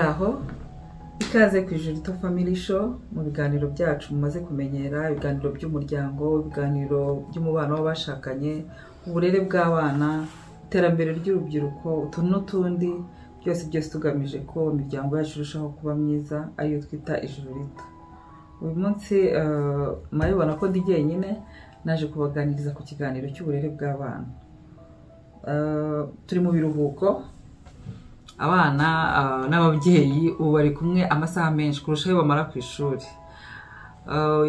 muraho ikaze ku Ijurito Family Show mu biganiro byacu mumaze kumenyera, ibiganiro by'umuryango, ibiganiro by'umubano w'abashakanye, uburere bw'abana, iterambere ry'urubyiruko, utuntu n'utundi byose tugamije ko imiryango yacu irushaho kuba myiza, ariyo twita Ijurito. Uyu munsi murabibona ko ndi jyenyine, naje kubaganiriza ku kiganiro cy'uburere bw'abana. Turi mu biruhuko, abana n'ababyeyi ubu bari kumwe amasaha menshi kurusha ayo bamara ku ishuri.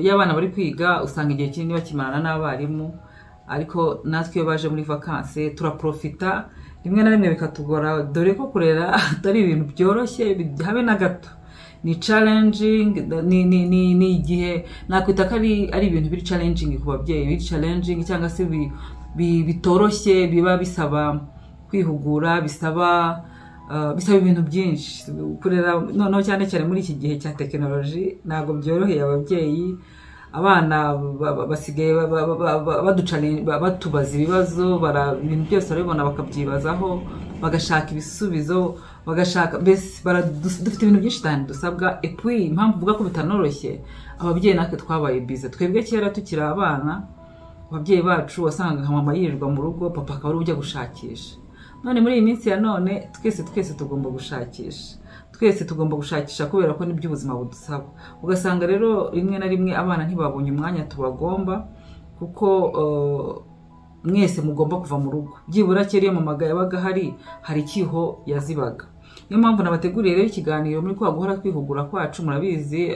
Iyo abana bari kwiga usanga igihe kinini bakimarana n'abarimu, ariko natwe iyo baje muri vacances turaprofita, rimwe na rimwe bikatugora, dore ko kurera atari ibintu byoroshye habe na gato. Ni challenging, ni igihe nakwita ko ari ibintu biri challenging ku babyeyi, biri challenging cyangwa se bitoroshye, biba bisaba kwihugura, bisaba ibintu byinshi. Kurera noneho cyane muri iki gihe cya technology ntabwo byoroheye ababyeyi. Abana basigaye batubaza ibibazo, ibintu byose barabibona bakabyibazaho, bagashaka ibisubizo, dufite ibintu byinshi cyane dusabwa. Epui impamvu uvuga ko bitanoroshye, ababyeyi natwe twabaye bize. Twebwe kera tukiri abana, ababyeyi bacu wasanga nka mama yirirwa mu rugo, papa akaba ari ujya gushakisha. None muri iyi minsi ya none twese tugomba gushakisha. Twese tugomba gushakisha kubera ko nibyo ubuzima budusaba. Ugasanga rero rimwe na rimwe abana ntibabonye umwanya tubagomba, kuko mwese mugomba kuva mu rugo. Byibura kera iyo mama yabaga hari ikiho yazibaga. Niyo mpamvu nabateguriye rero ikiganiro muri kwa guhora twihugura kwacu. Murabizi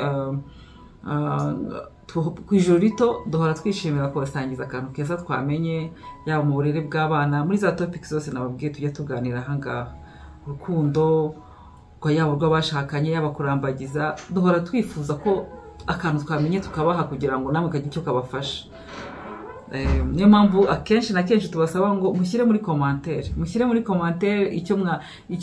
ku Ijurito duhora twishimira kubasangiza akantu keza twamenye, yaba mu burere bw'abana, muri za topics zose nababwiye tujya tuganira ahangaha. Urukundo, yaba rw'abashakanye, yaba kurambagiza, duhora twifuza ko akantu twamenye tukabaha kugira ngo namwe kajye cyo kabafasha. Niyo mpamvu akenshi na kenshi tubasaba ngo mushyire muri commentaire icyo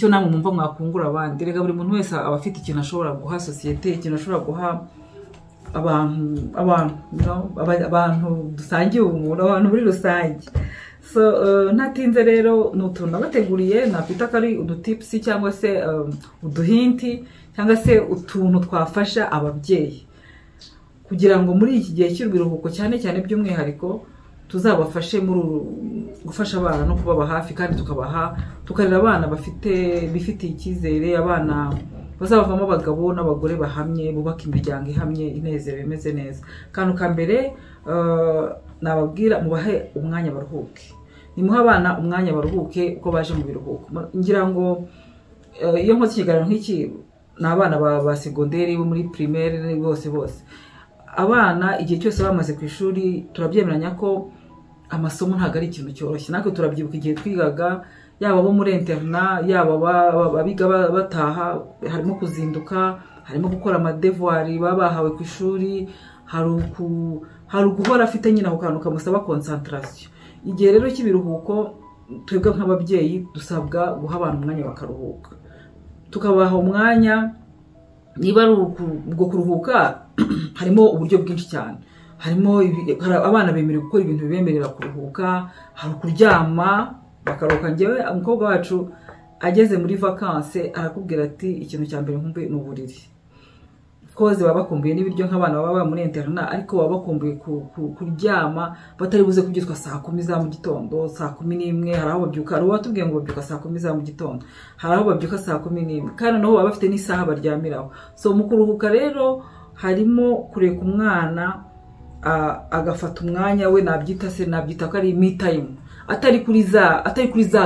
namwe mwumva mwakungura abandi. Rega buri muntu wese aba afite ikintu ashobora guha societe, ikintu ashobora guha abantu dusangiye umuntu, abantu muri rusange. So ntatinze rero n'utuntu nabateguriye, nakwita ko ari udutips cyangwa se uduhinti cyangwa se utuntu twafasha ababyeyi kugira ngo muri iki gihe cy'urubiruhuko cyane by'umwihariko tuzabafashe muri gufasha abana no kubaba hafi, kandi tukarera abana bifitiye icyizere, abana bazavamo abagabo n'abagore bahamye, bubaka imiryango ihamye, inezerewe, imeze neza. Kantu ka mbere nababwira, mubahe umwanya baruhuke. Nimuha abana umwanya baruhuke uko baje mu biruhuko. Ngira ngo iyo nkoze ikiganiro nk'iki n'abana ba secondaire, bo muri primaire, bose abana igihe cyose bamaze ku ishuri turabyemeranya ko amasomo ntabwo ari ikintu cyoroshye. Natwe turabyibuka igihe twigaga, yaba bo muri interna, yaba abiga bataha, harimo kuzinduka, harimo gukora amadevoir babahawe ku ishuri, hari uguhora afite nyina ku kantu kamusaba concentration. Igihe rero cy'ibiruhuko twebwe nk'ababyeyi dusabwa guha abantu umwanya bakaruhuka, tukabaha umwanya. Niba ari ubwo kuruhuka harimo uburyo bwinshi cyane. Abana bemerewe gukora ibintu bibemerera kuruhuka, hari kuryama bakaruhuka. Ngewe umukobwa wacu ageze muri vacances arakubwira ati ikintu cya mbere nkumbuye ni uburiri. Koze baba bakumbuye n'ibiryo nk'abana baba muri interna, ariko baba bakumbuye kuryama, batari buze kubyitwa saa 10 za mu gitondo, saa 11. Hari aho babyuka, hari uwatubwiye ngo babyuka saa 10 za mu gitondo, hari aho babyuka saa 11, kandi naho baba bafite n'isaha baryamiraho. So mu kuruhuka rero harimo kureka umwana agafata umwanya we, nabyita ko ari me time, atari kuri za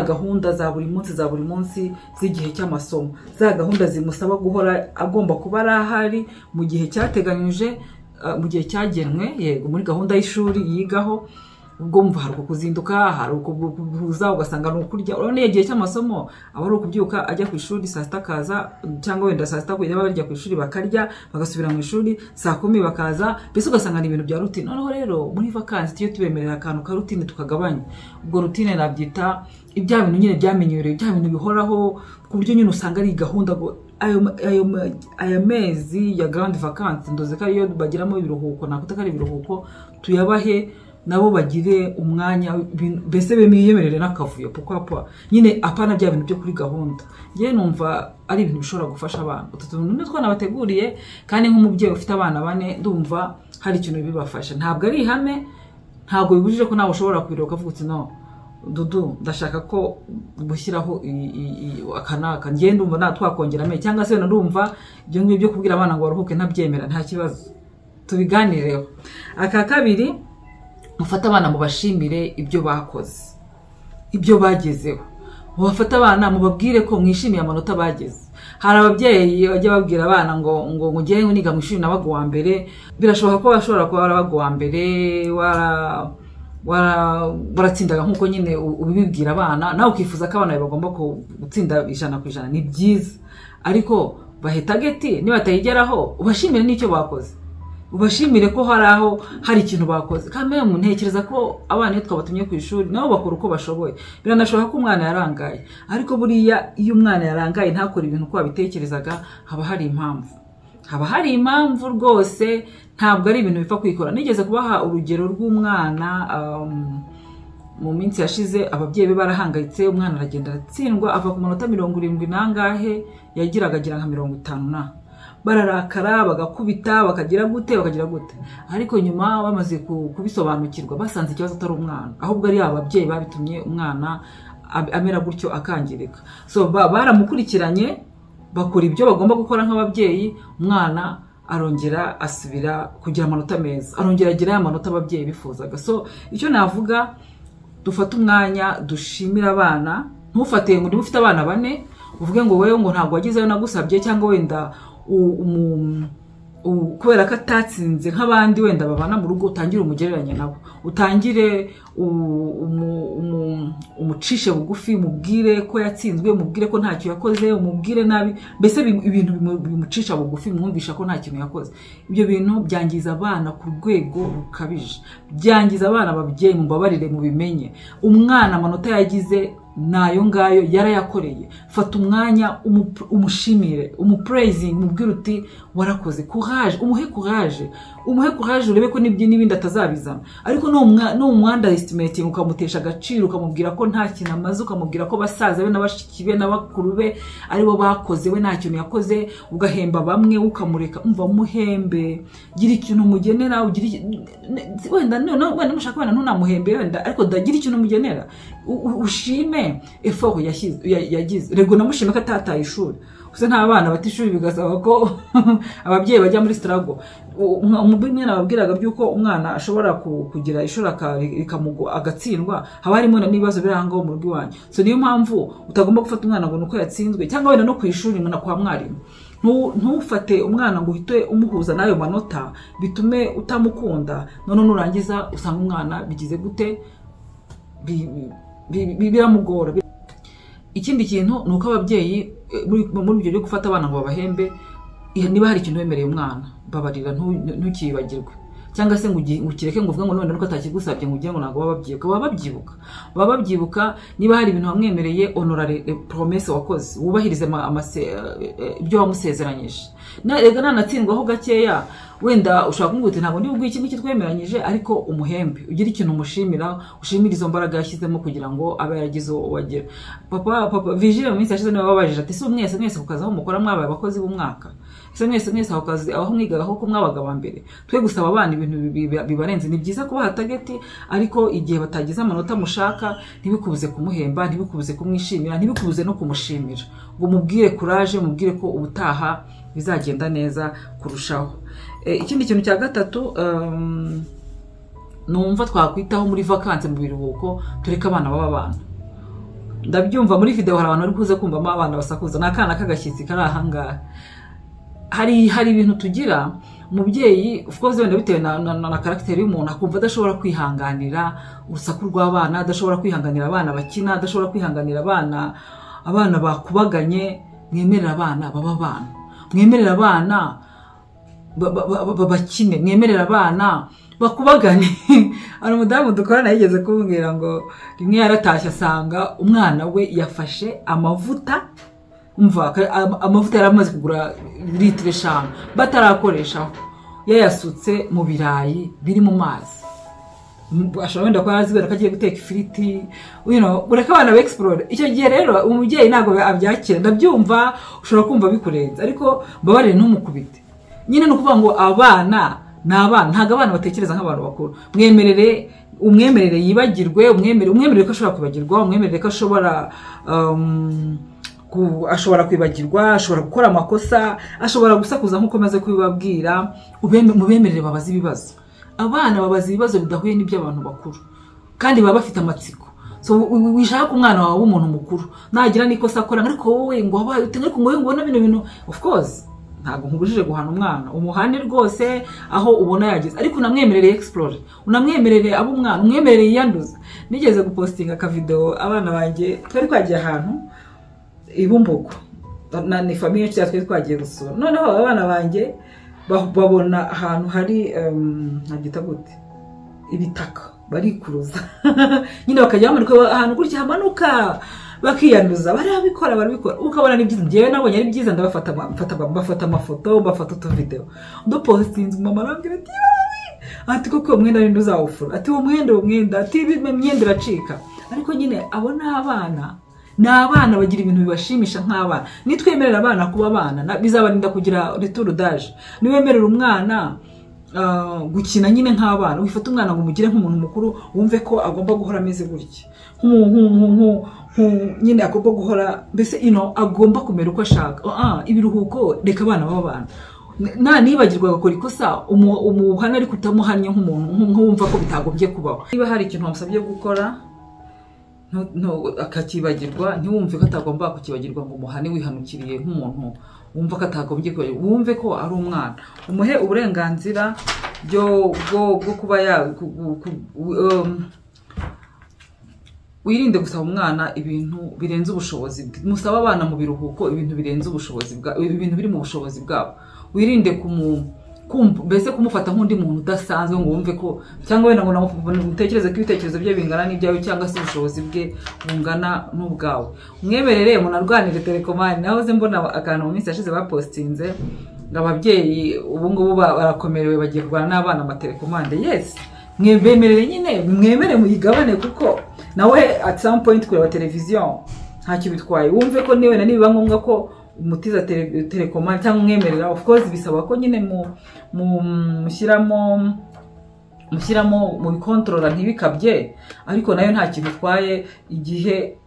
gahunda za buri munsi z'igihe cy'amasomo, za gahunda zimusaba guhora agomba kuba ahari mu gihe cyateganyije, mu gihe cyagenwe, yego muri gahunda y'ishuri yigaho. Ubwo mva hari kuzinduka, hari kubuza, ugasanga no kurya. Urabona igihe cy'amasomo aba ari kubyuka ajya ku ishuri saa 6 kaza, cyangwa wenda saa 6 kujya bajya ku ishuri bakarya, bagasubira mu ishuri saa 10 bakaza. Bese ugasanga ni ibintu bya routine. Noneho rero muri vacances iyo tubemerera akantu ka routine tukagabanya, ubwo routine nabyita ibya bintu nyine byamenyereye, bya bintu bihoraho, ku buryo nyine usanga ari gahunda. Ayo mezi ya grande vacances ndoze ko iyo bagiramo ibiruhuko, nakuta ko ari ibiruhuko, tuyabahe nabo bagire umwanya mbese bemiyemerere n'akavuyo pokwa nyine apana bya bintu byo kuri gahunda ngiye numva ari ibintu bishobora gufasha abana utuntu nitwo nabateguriye kandi nk'umubyeyi ufite abana bane ndumva hari ikintu bibafasha ntabwo ari ihame ntabwo bibujije ko nawe ushobora kwiruka ukavuga uti no Dudu ndashaka ko gushyiraho akanaka ngiye ndumva natwakongera me cyangwa se ndumva ibyo ngibyo kubwira abana ngo baruhuke ntabyemera nta kibazo tubiganireho aka kabiri mufata abana mubashimire ibyo bakoze ibyo bagezeho mubafata abana mubabwire ko mwishimiye amanota bageze hari ababyeyi bajya babwira abana ngo ngiye niga mu ishuri nabago wa mbere birashoboka ko bashobora kuba barabago wa mbere waratsindaga nkuko nyine ubibwira abana nawe ukifuza ko abana bagomba gutsinda 100% ni byiza ariko bahita geti niba batayigeraho ubashimire n'icyo bakoze ubashimire ko hari ikintu bakoze kandi mu ntekereza ko abana iyo twabatumye ku ishuri nabo bakora uko bashoboye biranashoboka ko umwana yarangaye ariko buriya iyo umwana yarangaye ntakora ibintu ko babitekerezaga haba hari impamvu rwose ntabwo ari ibintu bipfa kwikora nigeze kubaha urugero rw'umwana mu minsi yashize ababyeyi be barahangayitse umwana aragenda aratsindwa ava ku manota 70 nangahe yagiraga nka 50 bararakara bagakubita bakagira gute ariko nyuma bamaze kubisobanukirwa basanze ikibazo atari umwana ahubwo ari ababyeyi babitumye umwana amera gutyo akangirika so baramukurikiranye bakora ibyo bagomba gukora nk'ababyeyi umwana arongera asubira kugira amanota meza arongera agira amanota ababyeyi bifuzaga so icyo navuga dufata umwanya dushimira abana ntufate ngo ufite abana bane uvuge ngo wewe ngo ntabwo wagizeyo nagusabye cyangwa wenda kubera ko atatsinze nk'abandi wenda babana mu rugo utangire umugereranya nabo utangire umucishe bugufi mubwire ko yatsinzwe mubwire ko ntacyo yakoze umubwire nabi mbese ibintu bimucisha bugufi mwumvisha ko nta kintu yakoze ibyo bintu byangiza abana ku rwego rukabije byangiza abana ababyeyi mumbabarire mu bimenye umwana amanota yagize nayo ngayo yarayakoreye fata umwanya umushimire umupraising mubwire uti warakoze courage umuhe courage urebe ko n'ibindi atazabizana ariko no umwanda estimating ukamutesha agaciro ukamubwira ko nta kintu amaze ukamubwira ko basaza be n'abashiki be n'abakuru be aribo bakoze we nta kintu yakoze ugahemba bamwe ukamureka umva muhembe gira ikintu mugenera wenda mushaka wenda ntunamuhembe wenda ariko dagira ikintu mugenera ushime effort yagize rego namushime ko atataye ishuri gusa nta bana batishuri bigasaba ko ababyeyi bajya muri struggle umubimwe nababwiraga byuko umwana ashobora kugira ishuri rikamugo agatsindwa haba harimo n'ibibazo birangaho mu rugo iwanyu so niyo mpamvu utagomba gufata umwana ngo nuko yatsinzwe cyangwa wenda no ku ishuri mwana kwa mwarimu ntufate umwana ngo uhite umuhuza nayo manota bitume utamukunda none nurangiza usanga umwana bigize gute biramugora ikindi kintu nuko ababyeyi muri ibyo byo gufata abana ngo babahembe niba hari ikintu wemereye umwana babarira ntukibagirwe cyangwa se ngo ukireke ngo uvuge ngo none nuko atakigusabye ngo ugire ngo nago bababyibuka niba hari ibintu wamwemereye honorare promesse wakoze wubahirize ibyo wamusezeranyije rega nanatsindwaho gakeya wenda ushaka kumwita ntabwo ndi ubwo iki n'iki twemeranyije ariko umuhembe ugira ikintu umushimira ushimira izo mbaraga yashyizemo kugira ngo abe yaragize wagera papa Vigile mu minsi yashize niwe babajije ati si mwese kukazaho mukora mwabaye abakozi b'umwaka se mwese aho mwigagaho ko mwabaga ba mbere twe gusaba abana ibintu bibarenze ni byiza kubaha target ariko igihe batagize amanota mushaka ntibikubuze kumuhemba ntibikubuze kumwishimira ntibikubuze no kumushimira ngo mubwire courage mubwire ko ubutaha bizagenda neza kurushaho ikindi kintu cya gatatu numva twakwitaho muri vacances mu biruhuko tureka abana b'abana ndabyumva muri video hari abantu bari kuze kumva abana basakuza nakana kagashyitsi kari ahangaha hari ibintu tugira umubyeyi of course wenda bitewe na character y'umuntu akumva adashobora kwihanganira urusaku rw'abana adashobora kwihanganira abana bakina adashobora kwihanganira abana bakubaganye mwemerera abana b'abana mwemerera abana bakine mwemerera abana bakubagane ari umudamu dukorana yigeze kumbwira ngo rimwe yaratashye asanga umwana we yafashe amavuta amavuta yaramaze kugura litiro 5 batarakoreshaho yayasutse mu birayi biri mu mazi ashobora wenda kuba yazibera ko agiye guteka ifiriti, ureka abana explore. Icyo gihe rero umubyeyi ntabwo abyakira, ndabyumva, ushobora kumva bikurenze, ariko mbabarire ntumukubite. Nyine no kuvuga ngo abana n'abana, ntago abana batekereza nk'abantu bakuru. Umwemerere yibagirwe, umwemerere ko ashobora kwibagirwa, umwemerere ko ashobora kwibagirwa, ashobora gukora amakosa, ashobora gusakuza nk'uko maze kubibabwira. Mubemerere babaza ibibazo. Abana babaza ibibazo bidahuye n'iby'abantu bakuru, kandi baba bafite amatsiko. So wishaka umwana wawe w'umuntu mukuru nagira n'ikosa akora, ariko wowe ngo wabaye utenga ko ngo ubona bino, of course ntabwo nkubujije guhana umwana, umuhane rwose aho ubona yageze, ariko unamwemerere explore, unamwemerere abo umwana, umwemerere yiyanduza. Nigeze gupostinga ka video abana banjye twari twagiye ahantu Ibumbogo, ni famille yacu twari twagiye gusura. Noneho abana banjye babona ahantu hari nagita gute ibitaka barikuruza nyine bakajya bamanuka ahantu gutya hamanuka bakiyanduza, barabikora ukabona ni byiza. Ngewe nabonye ari byiza, ndabafata amafoto, bafata utuvideo, postinze. Mama arambwira ati koko umwenda w'indi uzawufura, ati uwo mwenda, ati imyenda iracika. Ariko nyine abo n'abana bagira ibintu bibashimisha nk'abana. Nitwemerera abana kuba abana bizabarinda kugira retour d'âge. Niwemerera umwana gukina nyine nk'abana, wifata umwana ngo umugire nk'umuntu mukuru, wumve ko agomba guhora ameze gutya, nyine agomba guhora mbese agomba kumera uko ashaka. Ibiruhuko reka abana b'abana, nibagirwa agakora ikosa umuhana, ariko utamuhanye nk'uwumva ko bitagombye kubaho. Niba hari ikintu wamusabye gukora akakibagirwa, ntiwumve ko atagomba kukibagirwa ngo umuhane wihanukiriye nk'umuntu wumva ko atagombye kwibagirwa. Wumve ko ari umwana, umuhe uburenganzira bwo kuba wirinde gusaba umwana ibintu birenze ubushobozi bwe. Musaba abana mu biruhuko ibintu birenze ubushobozi bwabo, ibintu biri mu bushobozi bwabo. Wirinde mbese kumufata nk'undi muntu udasanzwe ngo wumve ko, cyangwa wenda ngo mutekereze ko ibitekerezo bye bingana n'ibyawe, cyangwa se ubushobozi bwe bungana n'ubwawe. Umwemerere munarwanire telekomande. Nahoze mbona akantu mu minsi yashize bapostinze ngo ababyeyi ubu ngubu barakomerewe, bagiye kurwana n'abana amatelekomande. Yes, mwemerere nyine, mwemere muyigabane, kuko nawe at some point kureba televiziyo ntacyo bitwaye. Wumve ko niwe nibiba ngombwa ko umutiza telekomande cyangwa umwemerera. Of course bisaba ko nyine mushyiramo mu bikontorora ntibikabye, ariko nayo nta kintu bitwaye igihe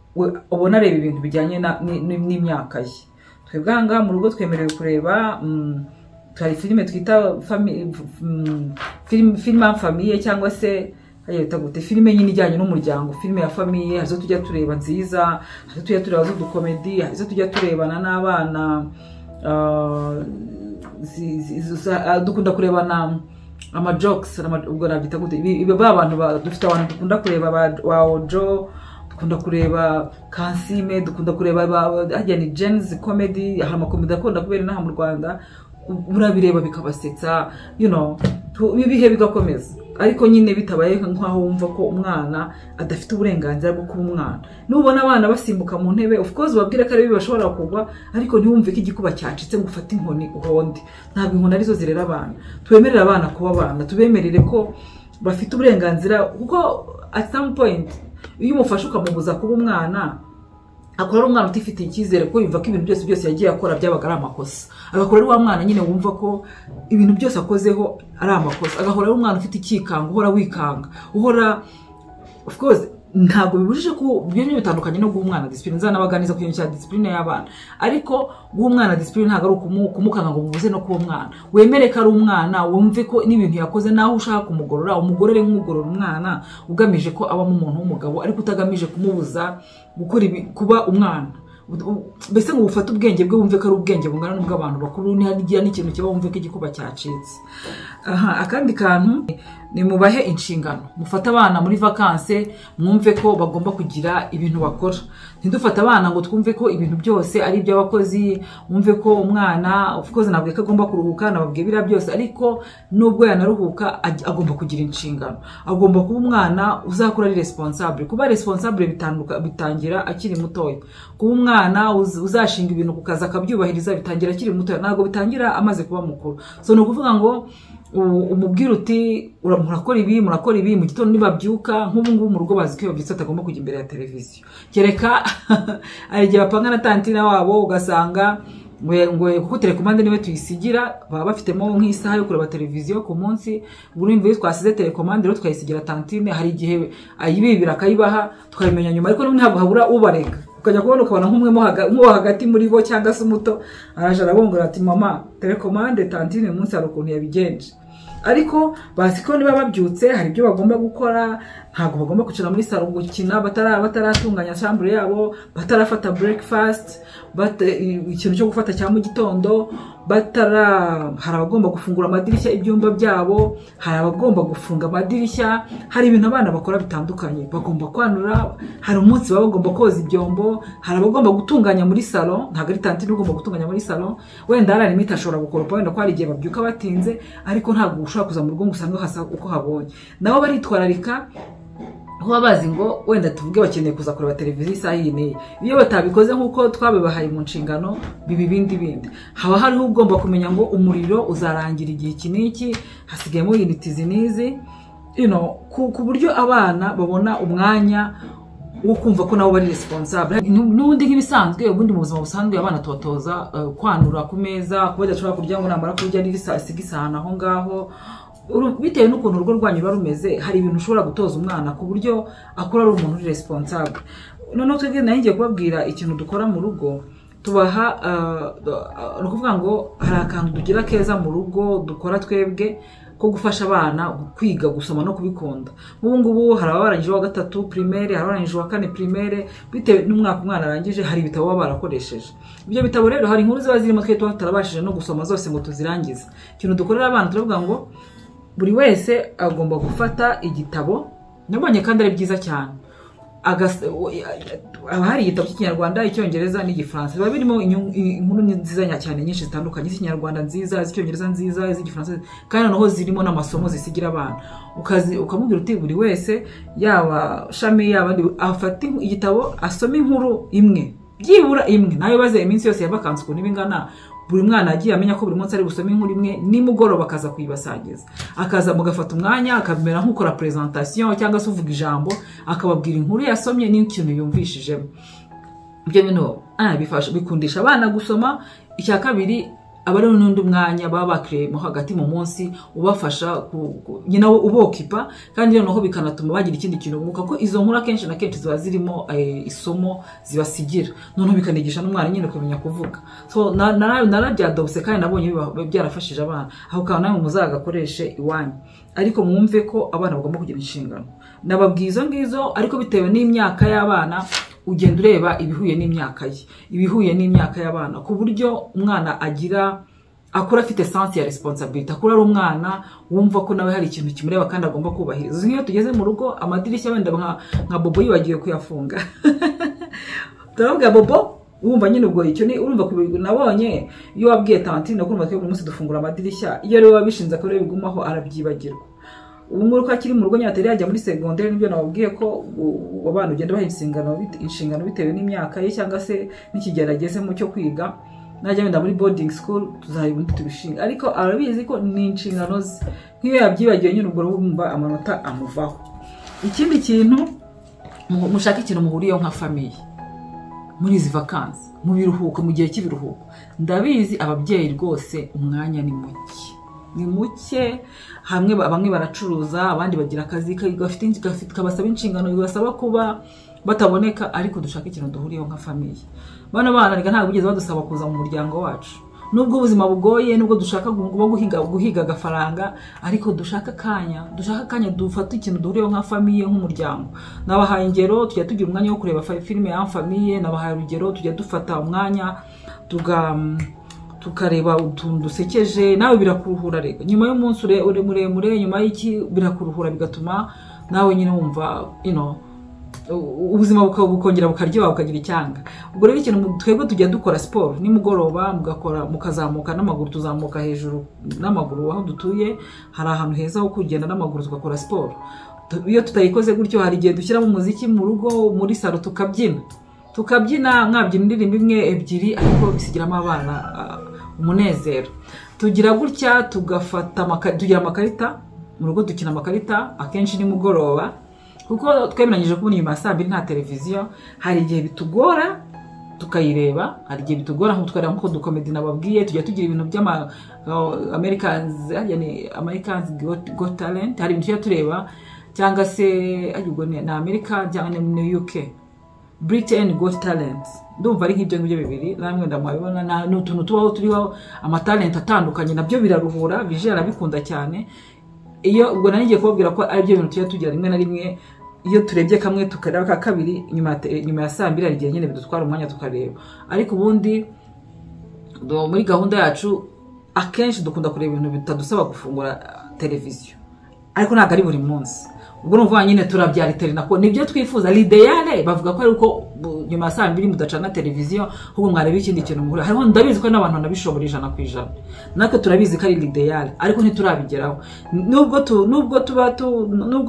ubona areba ibintu bijyanye n'imyaka ye. Twebwe ahangaha mu rugo twemerewe kureba hari filime twita filime famille, cyangwa se gute filime nyine ijyanye n'umuryango, filime ya famille. Hazo tujya tureba nziza, hazo tujya tureba zo dukomedi, hazo tujya turebana n'abana, dukunda kurebana ama jokes, ubwo nabyita gute, abantu dufite abantu dukunda kureba ba Ojo, dukunda kureba Kansime, dukunda kureba hajya ni Gens comedy, amakomedi akunda kubera inaha mu Rwanda. Murabireba bikabasetsa, ibihe bigakomeza, ariko nyine bitabaye nk'aho wumva ko umwana adafite uburenganzira bwo kuba umwana. Nubona abana basimbuka mu ntebe, of course babwire ko ari bashobora kugwa, ariko ntiwumve ko igikuba cyacitse ngo ufate inkoni uhonde. Ntabwo inkoni arizo zirera abana. Twemerera abana kuba abana, tubemerere ko bafite uburenganzira, kuko at some point iyo umufashe ukamubuza kuba umwana, akora ari umwana utifitiye icyizere, ko yumva ko ibintu byose yagiye akora byabaga ari amakosa. Agakora ari wa mwana nyine wumva ko ibintu byose akozeho ari amakosa. Agahora ari umwana ufite ikikanga, uhora wikanga, uhora, of course ntabwo bibujije ko ibintu bitandukanye no guha umwana discipline. Nzanabaganiza ku kintu cya discipline y'abana, ariko guha umwana discipline ntabwo ari kumukanga ngo mubuze no kuba umwana. Wemere ko ari umwana, wumve ko n'ibintu yakoze naho ushaka kumugorora, umugorore nk'umugorora umwana ugamije ko abamo umuntu w'umugabo, ariko utagamije kumubuza kuba umwana. Mbese ngo ufate ubwenge bwe wumve ko ari ubwenge bungana n'ubw'abantu bakuru, ntihagira n'ikintu kiba wumve ko igikuba cyacitse. Akandi kantu ni mubahe inshingano. Mufata abana muri vacances, mwumve ko bagomba kugira ibintu bakora. Ntidufata abana ngo twumve ko ibintu byose ari iby'abakozi. Mwumve ko umwana, of course nabwiye ko agomba kuruhuka, nababwiye bira byose, ariko nubwo yanaruhuka agomba kugira inshingano. Agomba kuba umwana uzakura ari responsable. Kuba responsable bitangira akiri mutoya. Kuba umwana uzashinga ibintu ku kazi akabyubahiriza bitangira akiri mutoya, ntabwo bitangira amaze kuba mukuru. So no kuvuga ngo umubwira uti murakora ibi mu gitondo nibabyuka nk'ubu ngubu mu rugo bazi ko iyo babyutse atagomba kujya imbere ya televiziyo kereka ari igihe bapanga na tantina wabo ugasanga ngo kuko telekomande niwe tuyisigira baba bafitemo nk'isaha yo kureba televiziyo ku munsi urumva iyo twasize telekomande rero twayisigira tantine hari igihe ayibibira akayibaha tukabimenya nyuma ariko ntabwo habura ubareka ukajya kubona ukabona nk'umwe hagati muri bo cyangwa se umuto araje arabongora ati mama telekomande tantine uyu munsi hari ukuntu yabigenje ariko bazi ko niba babyutse hari ibyo bagomba gukora ntabwo bagomba kwicara muri salo gukina bataratunganya chambre yabo batarafata breakfast ikintu cyo gufata cya mu gitondo hari abagomba gufungura amadirishya ibyumba byabo hari abagomba gufunga amadirishya hari ibintu abana bakora bitandukanye bagomba kwanura hari umunsi baba bagomba koza ibyombo hari abagomba gutunganya muri salo ntabwo ari tantine ugomba gutunganya muri salo wenda hari limite ashobora gukoropa wenda ko hari igihe babyuka batinze ariko ntabwo ushobora kuza mu rugo ngo usange hasa uko habonye nabo baritwararika kuba bazi ngo wenda tuvuge bakeneye kuza kureba televiziyo isaha iyi iyo batabikoze nk'uko twabibahaye mu nshingano bindi haba hariho ugomba kumenya ngo umuriro uzarangira igihe iki n'iki hasigayemo uniti zinizi ku buryo abana babona umwanya wo kumva ko nabo bari responsable n'ubundi nk'ibisanzwe ubundi mu buzima busanzwe abana tubatoza kwanura ku meza kuba badashobora kurya ngo namara kurya asiga isahani aho ngaho bitewe n'ukuntu urugo rwanyu ruba rumeze hari ibintu ushobora gutoza umwana ku buryo akura ari umuntu uri responsable noneho twebwe nayo ngiye kubabwira ikintu dukora mu rugo tubaha ni ukuvuga ngo hari akantu tugira keza mu rugo dukora twebwe ko gufasha abana kwiga gusoma no kubikunda ubu ngubu hari abarangije wa 3 primaire hari abarangije wa 4 primaire bitewe n'umwaka umwana arangije hari ibitabo baba barakoresheje ibyo bitabo rero hari inkuru ziba zirimo twe tutarabashije no gusoma zose ngo tuzirangize ikintu dukorera abana turavuga ngo buri wese agomba gufata igitabo nabonye kandi ari byiza cyane hari igitabo cy'ikinyarwanda icyongereza n'igifaransa biba birimo inkuru nziza cyane nyinshi zitandukanye z'ikinyarwanda nziza z'icyongereza nziza z'igifaransa kandi noneho zirimo n'amasomo zisigira abana ukamubwira uti buri wese yaba shami yabandi afata igitabo asoma inkuru imwe byibura imwe nayo baze iminsi yose yabakanze ukuntu ibingana buri mwana agiye amenya ko buri munsi ari gusoma inkuru imwe nimugoroba akaza kuyibasangiza akaza mugafata umwanya akabimera nk'ukora presentation cyangwa se uvuga ijambo akababwira inkuru yasomye n'ikintu yumvishijemo ibyo bintu bifasha bikundisha abana gusoma icya kabiri abari n'undi mwanya baba bakire mo hagati mu munsi ubafasha nyina ubokipa kandi noneho bikanatuma bagira ikindi kintu umuka ko izo nkuru akenshi na kenshi ziba zirimo isomo zibasigira noneho bikanigisha n'umwana nyine kumenya kuvuga so narabyadobse kandi nabonye byarafashije abana aho kana namwe muzagakoreshe iwanyu ariko mwumve ko abana bagomba kugira inshingano nababwizo ngizo ariko bitewe n'imyaka y'abana ugenda ureba ibihuye n'imyaka ye ibihuye n'imyaka y'abana ku buryo umwana akora afite sense ya responsibility akura ari umwana wumva ko nawe hari ikintu kimureba kandi agomba kubahiriza nk'iyo tugeze mu rugo amadirishya wenda nka bobo yibagiwe kuyafunga turavuga bobo wumva nyine ubwo icyo ni urumva nabonye iyo wabwiye tantine ko urumva ko uyu munsi dufungura amadirishya iyo rero wabishinze ko rero bigumaho arabyibagirwa ubu ngubu ko akiri mu rugo nyatari yajya muri secondaire nibyo nababwiye ko abana ugenda baha inshingano bitewe n'imyaka ye cyangwa se n'ikigeragezemo cyo kwiga najya wenda muri boarding school tuzayibundi tubishinga ariko arabizi ko ni inshingano ze nk'iyo yabyibagiwe nyine ubwo urumva amanota amuvaho ikindi kintu mushaka ikintu muhuriyeho nka famille muri izi vacances mu biruhuko mu gihe cy'ibiruhuko ndabizi ababyeyi rwose umwanya ni muke hamwe bamwe baracuruza abandi bagira akazi kabasaba inshingano bibasaba kuba bataboneka ariko dushaka ikintu duhuriyeho nka famille bana ntabwo bigeze badusaba kuza mu muryango wacu nubwo ubuzima bugoye nubwo dushaka guhiga agafaranga ariko dushaka akanya dufata ikintu duhuriyeho nka famille nk'umuryango nabahaye ingero tujya tugira umwanya wo kureba filime ya famille nabahaye urugero tujya dufata umwanya tukareba utuntu dusekeje nawe birakuruhura rero nyuma y'umunsi muremure nyuma y'iki birakuruhura bigatuma nawe nyine wumva ubuzima bukongera bukaryoha bukagira icyanga ubwo rero ikintu twebwe tujya dukora siporo nimugoroba mukazamuka n'amaguru tuzamuka hejuru n'amaguru aho dutuye hari ahantu heza ho kugenda n'amaguru tugakora siporo iyo tutayikoze gutyo hari igihe dushyiramo umuziki mu rugo muri salo tukabyina mwabyina indirimbo imwe ebyiri ariko bisigiramo abana umunezero tugira gutya tugira amakarita mu rugo, dukina amakarita akenshi ni mugoroba kuko twemeranyije ko nyuma ya saa 2 nta televiziyo. Hari igihe bitugora tukayireba, hari igihe bitugora nk'utwara nko dukomedi nababwiye, tujya tugira ibintu by'ama Americans Got Talent, hari ibintu tureba, cyangwa se na America cyangwa na UK Britain Got Talent. Ndumva ari nk'ibyo ngibyo bibiri, namwe ndamwabibona n'utuntu tubaho turiho amatalent atandukanye, nabyo biraruhura, bije arabikunda cyane. Iyo ubwo nanigiye kubabwira ko ari byo bintu tujya tugira rimwe na rimwe, iyo turebye kamwe tukareba ka kabiri nyuma ya saa 2 hari igihe nyine bidutwara umwanya tukareba. Ariko ubundi muri gahunda yacu akenshi dukunda kureba ibintu bitadusaba gufungura televiziyo, ariko ntabwo ari buri munsi. Ubwo numva nyine turabyara iterina ko nibyo twifuza. L'idéal bavuga ko ari uko nyuma ya saa 2 mudacana televiziyo, ahubwo mwareba ikindi kintu muhura. Hariho ndabizi ko n'abantu nabishobora 100%, natwe turabizi ko ari l'idéal, ariko ntiturabigeraho. Nubwo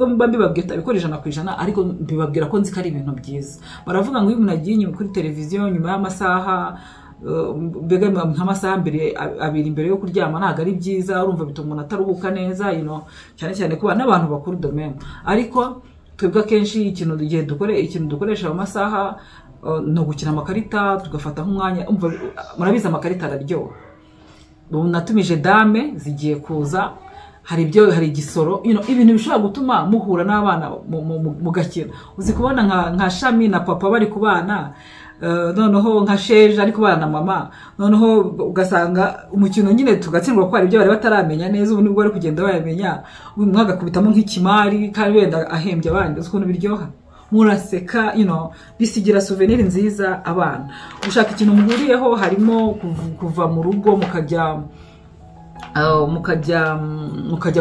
mba mbibabwira bikora 100%, ariko mbibabwira ko nzi ko ari ibintu byiza. Baravuga ngo iyo umuntu agiye nyuma kuri televiziyo nyuma y'amasaha mbega nk'amasaha abiri imbere yo kuryama ntabwo ari byiza, urumva bituma umuntu ataruhuka neza, cyane cyane kuba n'abantu bakuru domaine. Ariko twebwe akenshi ikintu dukoresha amasaha no gukina amakarita, tugafata nk'umwanya. Murabizi amakarita araryoha. Natumije dame zigiye kuza, hari igisoro, ibintu bishobora gutuma muhura n'abana mu gakina. Uzi kubona nka Shami na papa bari kubana, noneho nka Sheje ari kubana na mama, noneho ugasanga umukino nyine tugatsindwa ko hari ibyo bari bataramenya neza, ubu nibwo bari kugenda bayamenya, umwaga kubitamo nk'ikimari kandi wenda ahembye abandi. Ukuntu biryoha, muraseka, bisigira souvenir nziza abana. Ushaka ikintu muhuriyeho harimo kuva mu rugo mukajya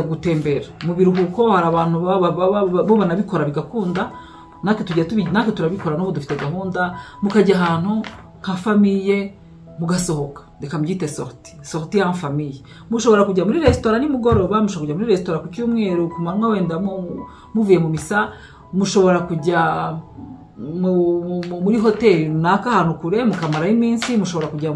gutembera mu biruhuko. Hari abantu babona bikora bigakunda, natwe turabikora, n'ubu dufite gahunda. Mukajya ahantu nka famille mugasohoka, reka mbyite sortie en famille. Mushobora kujya muri restaurant nimugoroba, mushobora kujya muri restaurant ku cyumweru, ku manywa wenda muvuye mu misa, mushobora kujya muri hoteli runaka ahantu kure mukamaraho iminsi, mushobora kujya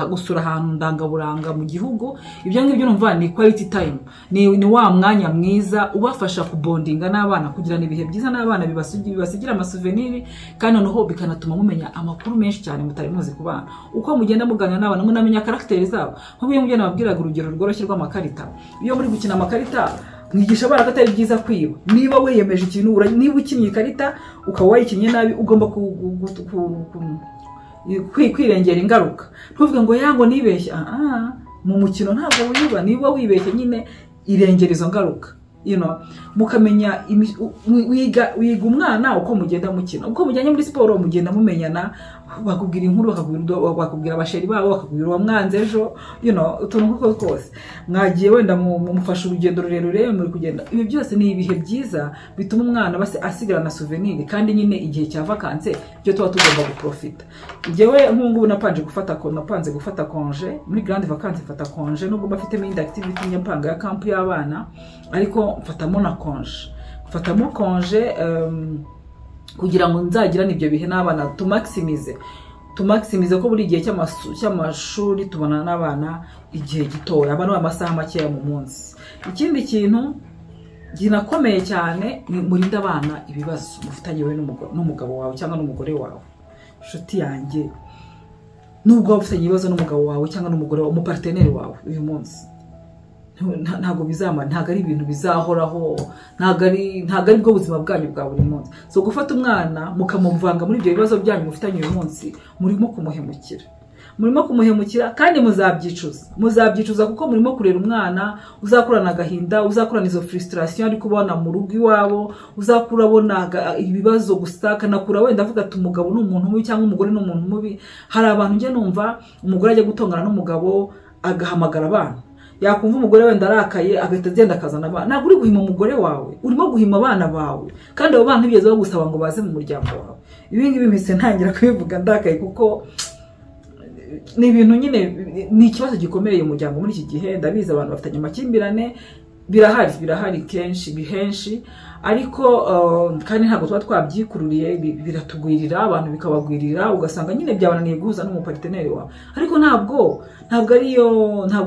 gusura ahantu ndangaburanga mu gihugu. Ibyo ngibyo numva ni quality time, ni wa mwanya mwiza ubafasha kubondinga n'abana, kugira ibihe byiza n'abana, bibasigira amasouvenir, kandi noneho bikanatuma mumenya amakuru menshi cyane mutari muzi ku bana. Uko mugenda muganira n'abana munamenya characters zabo. Nk'ubu mugenda nababwiraga urugero rworoshye rw'amakarita. Iyo muri gukina amakarita mwigisha abana ko atari byiza kwiba. Niba wiyemeje ikintu, niba ukinnye ikarita ukaba wayikinnye nabi, ugomba kwirengera ingaruka. Ntuvuge ngo yango nibeshye. Mu mukino ntabwo wiba, niba wibeshye nyine irengera izo ngaruka. Mukamenya wiga umwana uko mugenda mukina. Uko mujyanye muri siporo mugenda mumenyana, bakubwira inkuru, bakubwira abasheri babo, bakubwira uwo mwanze ejo, utuntu nk'uko twose. Mwagiye wenda mumufasha urugendo rurerure, muri kugenda. Ibi byose ni ibihe byiza bituma umwana asigarana souvenir, kandi nyine igihe cya vacances byo tuba tugomba guprofita. Jewe nk'ubu napanze gufata congé muri grande vacances, mfata congé nubwo bafitemo indi activity nyapanga ya camp y'abana, ariko mfatamo na congé. Mfatamo congé kugira ngo nzagirane ibyo bihe n'abana, tumaximize ko buri gihe cy'amashuri tubona n'abana igihe gitoya, abana amasaha make mu munsi. Ikindi kintu ginakomeye cyane ni murinda abana ibibazo mufitanye we n'umugabo wawe cyangwa n'umugore wawe. Inshuti yanjye, nubwo wafitanye ibibazo n'umugabo wawe cyangwa n'umugore wawe, umuparteneri wawe uyu munsi, ntago bizamara, ntago ari ibintu bizahoraho, ntago ari bwo buzima bwanyu bwa buri munsi. So gufata umwana mukamuvanga muri ibyo bibazo byanyu mufitanye uyu munsi, murimo kumuhemukira kandi muzabyicuza kuko murimo kurera umwana uzakurana agahinda, uzakurana izo frustration ari kubona mu rugo iwabo, uzakurabona ibibazo gusa, kanakura wenda avuga ati umugabo ni umuntu mubi cyangwa umugore ni umuntu mubi. Hari abantu nge numva umugore ajya gutongana n'umugabo agahamagara abana, yakumva umugore wenda arakaye agahita agenda akazana abana. Ntabwo uri guhima umugore wawe, urimo guhima abana bawe, kandi abo bana ntibigeze bagusaba ngo baze mu muryango wawe. Ibi ngibi mpise ntangira kubivuga ndakaye, kuko ni ibintu nyine ni ikibazo gikomeye mu muryango muri iki gihe. Ndabizi abantu bafitanye amakimbirane, birahari kenshi bihenshi, ariko kandi ntabwo tuba twabyikururiye, biratugwirira, abantu bikabagwirira, ugasanga nyine byabananiye guhuza n'umuparteneri wawe. Ariko ntabwo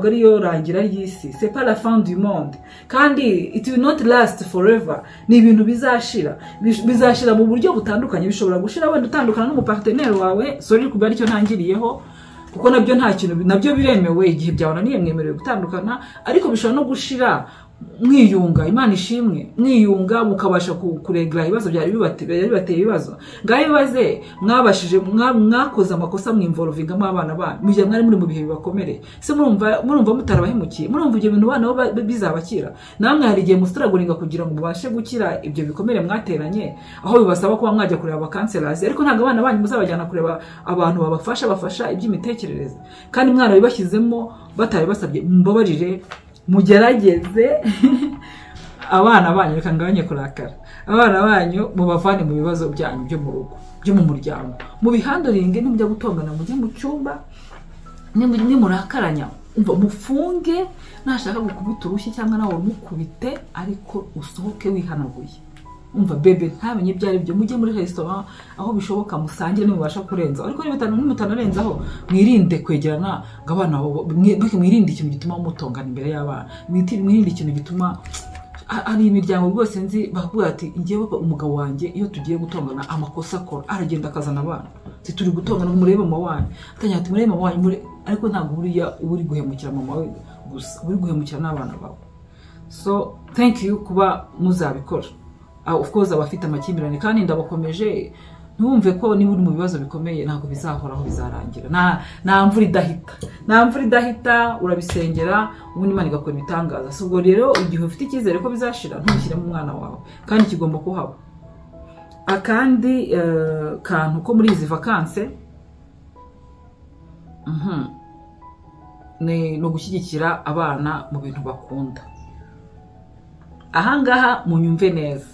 ariyo rangira y'isi, c'est pas la fin du monde, kandi it will not last forever. Ni ibintu bizashira mu buryo butandukanye. Bishobora gushira wenda utandukana n'umuparteneri wawe, sorry kuba aricyo ntangiriyeho, kuko nabyo nta kintu, nabyo biremewe igihe byabananiye mwemerewe gutandukana, ariko bishobora no gushira mwiyunga, Imana ishimwe, mwiyunga mukabasha kuregura ibibazo byari bibateye ibibazo. Ngaho bibaze mwabashije mwakoze amakosa mwinvolvinga mu abana banyu, mujye mwari muri mu bihe bibakomere, se murumva mutarabahemukiye, murumva ibyo bintu bana bizabakira. Namwe hari igihe mustragulinga kugira ngo mubashe gukira ibyo bikomere mwateranye, aho bibasaba kuba mwajya kureba abakanselasi, ariko ntabwo abana banyu muzabajyana kureba abantu bafasha iby'imitekerereze, kandi mwana bibashyizemo batari basabye. Mbabarire, mugerageze abana banyu, reka ngabanye kurakara, abana banyu mubavane mu bibazo byanyu byo mu rugo, byo mu muryango, mu bihandoringe. Nimujya gutongana mujye mu cyumba, nimurakaranya umva mufunge, nashaka gukubita urushyi cyangwa nawe mukubite, ariko usohoke wihanaguye. Umva bebe ntamenye byari byo, mujye muri restaurant aho bishoboka musangire nimubasha kurenza, ariko nimutanarenzaho mwirinde kwegerana ngabana, mwirinde ikintu gituma mutongana imbere y'abana, mwirinde ikintu gituma ari imiryango rwose nzi bakubwira ati ngiye umugabo wanjye iyo tugiye gutongana amakosa akora aragenda akazana abana, turi gutongana murebe mama wanyu, atanya ati murebe mama wanyu, ariko ntabwo buriya uri guhemukira mama we gusa, uri guhemukira n'abana bawe. So thank you kuba muzabikora. Of course abafite amakimbirane, kandi ndabakomeje ntumve ko niba uri mu bibazo bikomeye ntabwo bizahoraho, bizarangira. Nta mvura idahita, urabisengera ubundi Imana igakora ibitangaza. So ubwo rero igihe ufite icyizere ko bizashira, ntubishyire mu mwana wawe, kandi kigomba kuhaba. Akandi kantu ko muri izi vacances no gushyigikira abana mu bintu bakunda. Ahangaha munyumve neza,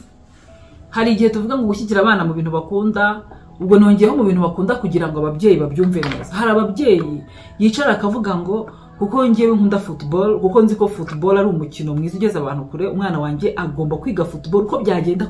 hari igihe tuvuga ngo gushyigikira abana mu bintu bakunda, ubwo nongeyeho mu bintu bakunda kugira ngo ababyeyi babyumve neza. Hari ababyeyi yicara akavuga ngo kuko ngewe nkunda football, kuko nzi ko football ari umukino mwiza ugeze abantu kure, umwana wanjye agomba kwiga football uko byagenda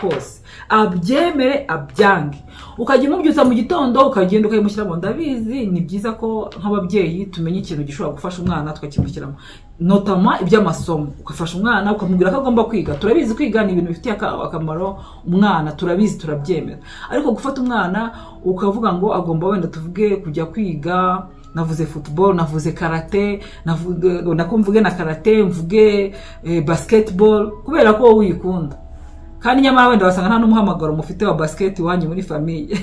kose, abyemere abyange. Ukajya umubyutsa mu gitondo ukagenda ukayimushyira mu, ndabizi ni byiza ko nk'ababyeyi tumenye ikintu gishobora gufasha umwana tukakimushyiramo, notama iby'amasomo. Ukafasha umwana ukamubwira ko agomba kwiga, turabizi kwiga ni ibintu bifitiye akamaro umwana, turabizi turabyemera. Ariko gufata umwana ukavuga ngo agomba wenda tuvuge kujya kwiga, navuze football, navuze karate, nakumvuge na karate, mvuge basketball kubera ko wowe uyikunda, kandi nyamara wenda wasanga nta n'umuhamagaro mufite wa basket wanyu muri famille.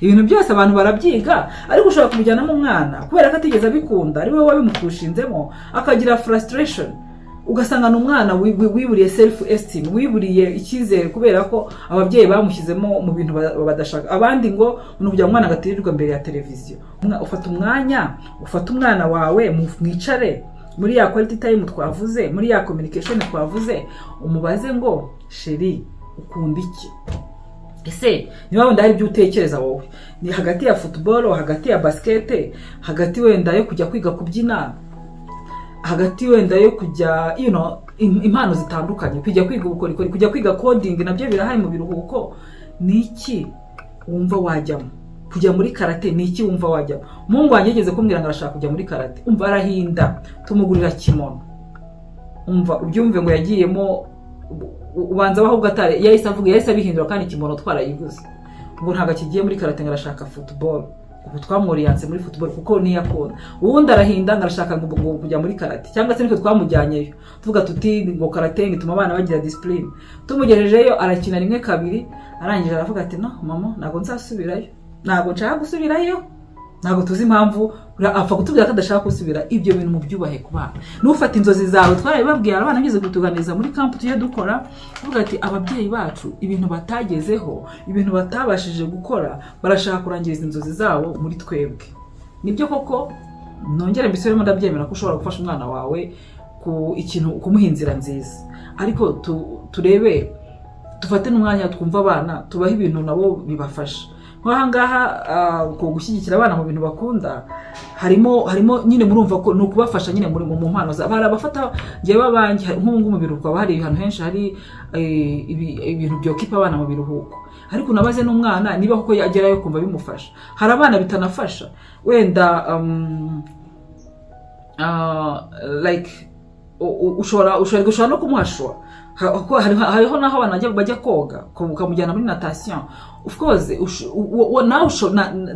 Ibintu byose abantu barabyiga, ariko ushobora kumujyana mu mwana kubera ko atigeze abikunda, ari wowe wabimukushinzemo, akagira frustration, ugasanga n'umwana wiburiye self esteem, wiburiye icyizere kubera ko ababyeyi bamushyizemo mu bintu badashaka. Abandi ngo unubya umwana agatirirwa mbere ya televiziyo. Ufata umwana wawe mwicare muri ya quality time twavuze, muri ya communication twavuze, umubaze ngo sheri ukunda iki, ese niba wenda hari ibyo utekereza wowe, ni hagati ya football, hagati ya basket, hagati wenda yo kujya kwiga kubyina, hagati wenda yo kujya impano zitandukanye, kujya kwiga ubukorikori, kujya kwiga coding, nabyo birahari mu biruhuko. Niki wumva wajyamo? Kujya muri karate niki wumva wajyamo? Mungu wanjye yigeze kumbwira ngo arashaka kujya muri karate, umva arahinda, tumugurira kimono, umva ubyumve ngo yagiyemo, ubanza baho gatare yahise abihindura, kandi kimono twarayiguze. Ngo ntaga kigiye muri karate, ngo arashaka football. Ubu twamuriyanse muri football kuko niyo akunda. Uwundi arahinda ngarashaka ngo kujya muri karate, cyangwa se niko twamujyanyeyo tuvuga tuti ngo karate ngituma abana bagira discipline. Tumugejejeyo arakina rimwe kabiri, arangije aravuga ati no mama ntago nzasubirayo, ntago nshaka gusubirayo, ntago tuzi impamvu apfa kutubwira ko adashaka gusubira. Ibyo bintu mu byubahe ku bana, n'ufata inzozi zawe twarabibabwiye abana bize kutuganiriza muri camp tuye dukora, uvuga ati ababyeyi bacu ibintu batagezeho, ibintu batabashije gukora, barashaka kurangiriza inzozi zabo muri twebwe. Nibyo koko nongere mbisubiremo, ndabyemera ko ushobora gufasha umwana wawe ku ikintu, kumuha inzira nziza, ariko turebe, dufate n'umwanya twumva abana, tubaha ibintu nabo bibafasha. ngaha ko gushyigikira abana mu bintu bakunda harimo nyine murumva ko no kubafasha nyine muri mu mpano barabafata ngiye babanje nk'ubungu mu biruhuko hari ibintu henshi hari ibintu byo kipa abana mu biruhuko ariko nabaze n'umwana niba koko yagerayo kumva bimufasha hari abana bitanafasha wenda like ushobora no kumuhashwa hariho naho abantu bajya koga ukamujyana muri natation of course nawe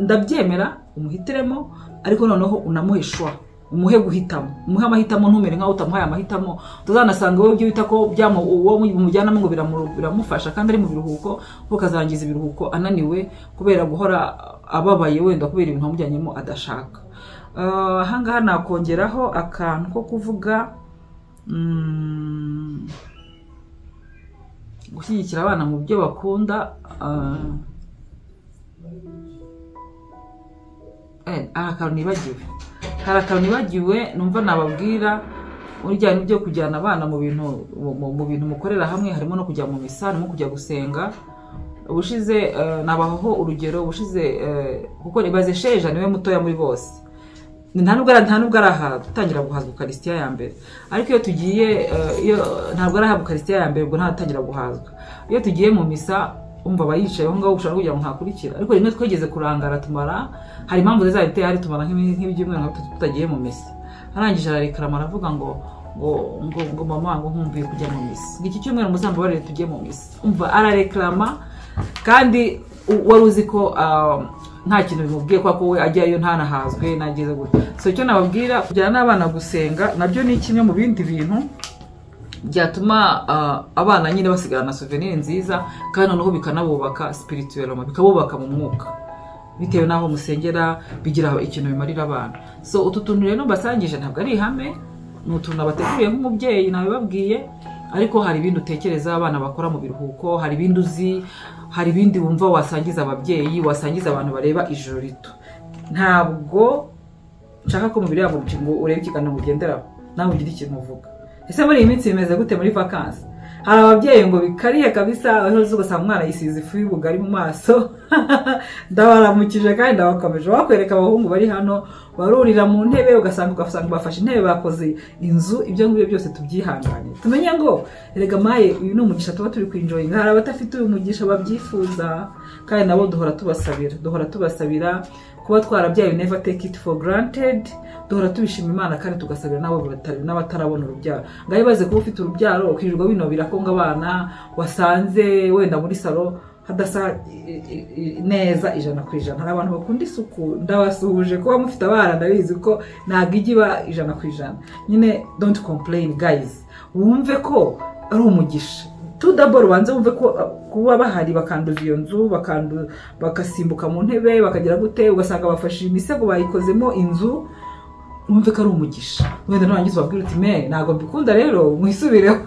ndabyemera umuhitiremo ariko noneho unamuheshwa umuhe guhitamo umuhe amahitamo ntumere nkaho utamuhaye amahitamo tuzanasanga wowe byo bita ko uwo mujyanamo ngo biramufasha kandi ari mu biruhuko ukazangiza ibiruhuko ananiwe kubera guhora ababaye wenda kubera ibintu amujyanyemo adashaka. Ahangaha nakongeraho akantu ko kuvuga gushyigikira abana mu byo bakunda. hari akantu nibagiwe numva nababwira urujyanye byo kujyana abana mu bintu mukorera hamwe harimo no kujya mu misa harimo kujya gusenga. Ubushize nabaho urugero ubushize kuko nibaze sheja niwe mutoya muri bose nta nubwo araha gutangira guhazwa Ukaristiya ya mbere ariko iyo tugiye ntabwo arahabwa Ukaristiya ya mbere ubwo ntatangira guhazwa. Iyo tugiye mu misa umva bayicaye aho ngaho ushaka kugira ngo ntakurikira ariko rimwe twegeze kurangara tumara hari impamvu zizahita hari tumara nk'ibyumweru tutagiye mu misa arangije ararekarama aravuga ngo mama ngo nkumviye kujya mu misa iki cyumweru muzambabarire tugiye mu misa umva ararekarama kandi wari uzi ko nta kintu bimubwiye ko we ajyayo ntanahazwe nageze gute. So icyo nababwira kujyana n'abana gusenga nabyo ni kimwe mu bindi bintu byatuma abana nyine basigarana souvenir nziza kandi noneho bikanabubaka spirituellement bikabubaka mu mwuka bitewe naho musengera bigira ikintu bimarira abana. So utu tuntu rero basangije ntabwo ari ihame ni utuntu abateguriye nk'umubyeyi nabibabwiye ariko hari ibindi utekereza abana bakora mu biruhuko hari ibindi uzi hari ibindi wumva wasangiza ababyeyi wasangiza abantu bareba ijoro rito. Ntabwo nshaka ko mubiri yabo ngo urebe ikiganiro mugenderaho nawe ugira ikintu uvuga. Ese muri iyi minsi bimeze gute muri vacances? Hari ababyeyi ngo bikariye kabisa aho ugasanga umwana yisize ifu y'ubugari mu maso ndabaramukije kandi ndabakomeje wakwereka abahungu bari hano barurira mu ntebe ugasanga bafashe intebe bakoze inzu ibyo ngibyo byose tubyihangane tumenye ngo erega maye uyu ni umugisha tuba turi kwinjoyinga. Hari abatafite uyu mugisha babyifuza kandi nabo duhora tubasabira kuba twarabyaye never take it for granted duhora tubishima Imana kandi tugasabira nabo n'abatarabona urubyaro. Ngaye baze kuba ufite urubyaro ukirirwa binobira ko ngabana wasanze wenda muri salo hadasa neza 100%. Hari abantu bakunda isuku ndabasuhuje kuba mufite abana ndabizi ko ntago igiba 100%. Nyine don't complain guys wumve ko ari umugisha tudaboro banze wumve ko kuba bahari bakanduza iyo nzu bakasimbuka mu ntebe bakagira gute ugasanga bafashije imisego bayikozemo inzu wumve ko ari umugisha. Wenda narangiza babwira uti me nago mbikunda rero mwisubireho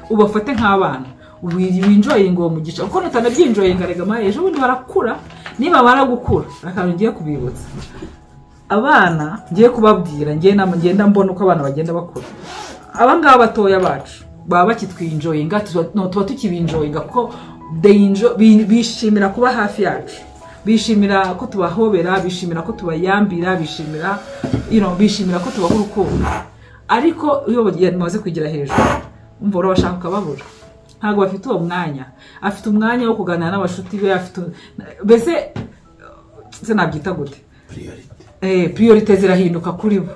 ubafate nk'abana winjoyinga uwo mugisha uko nutanabyinjoyinga rega maye ejo bundi barakura niba baragukura akantu ngiye kubibutsa abana ngiye kubabwira ngenda mbona uko abana bagenda bakura abangaba batoya bacu baba bakitwinjoyinga tuba tukibinjoyinga kuko bishimira kuba hafi yacu bishimira ko tubahobera bishimira ko tubayambira bishimira ko tubaha urukundo ariko iyo bamaze kugira hejuru umva urabashaka ukababura ntabwo bafite uwo mwanya afite umwanya wo kuganira n'abashuti be afite bese nabyita gute priorite zirahinduka kuri bo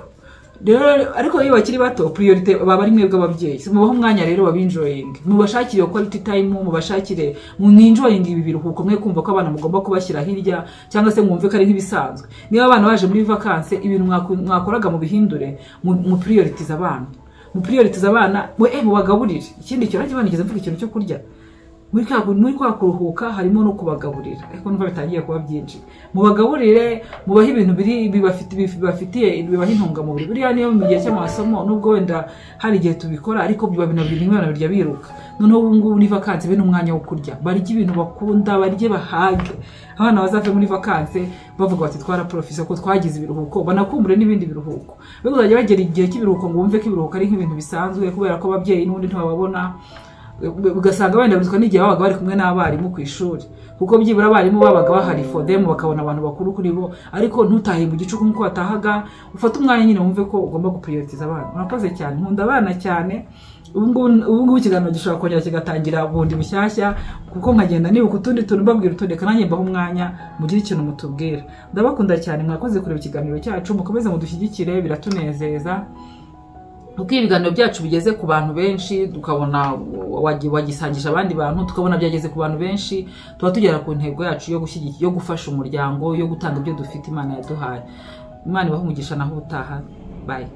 rero ariko iyo bakiri bato priorite baba ari mwebwe ababyeyi mubaho umwanya rero babinjoying mubashakire quality time mubashakire muninjoying ibi biruhuko mwe kumva ko abana mugomba kubashyira hirya cyangwa se mwumve ko ari nk'ibisanzwe. Niba abana baje muri vacances ibintu mwakoraga mu bihindure mu priorities abana mu bagaburire. Ikindi cyo rage banigeze mvuga ikintu cyo kurya muri kwa kuruhuka harimo no kubagaburira ariko numva bitangiye kuba byinshi mubagaburire mubaho ibintu bibafitiye bibaho intungamubiri buriya niyo mu gihe cy'amasomo nubwo wenda hari igihe tubikora ariko biba birya biruka noneho ubu ngubu ni vacances be n'umwanya wo kurya barya ibintu bakunda barye bahage abana bazave muri vacances bavuga bati twara professor ko twagize ibiruhuko banakumbure n'ibindi biruhuko be uzajya bagera igihe cy'ibiruhuko ngo wumve ko ibiruhuko ari nk'ibintu bisanzwe kubera ko ababyeyi n'ubundi ntibababona ugasanga wenda bizwa n'igihe babaga bari kumwe n'abarimu ku ishuri kuko byibura abarimu babaga bahari for them bakabona abantu bakuru kuri bo ariko ntutahe mu gicuku nkuko watahaga ufata umwanya nyine wumve ko ugomba guprioritiza abana. Murakoze cyane, nkunda abana cyane. Ubu ikiganiro gishobora kongera kigatangira bundi bushyashya kuko nkagenda nibuka utundi tuntu mbabwira utundi kananye mbaho umwanya mugire ikintu mutubwira. Ndabakunda cyane, mwakoze kureba ikiganiro cyacu, mukomeze mudushyigikire, biratunezeza. Uko ibiganiro byacu bigeze ku bantu benshi tukabona wagisangisha abandi bantu tukabona byageze ku bantu benshi tuba tugera ku ntego yacu yo gufasha umuryango, yo gutanga ibyo dufite Imana yaduhaye. Imana ibahe umugisha naho utaha. Bye.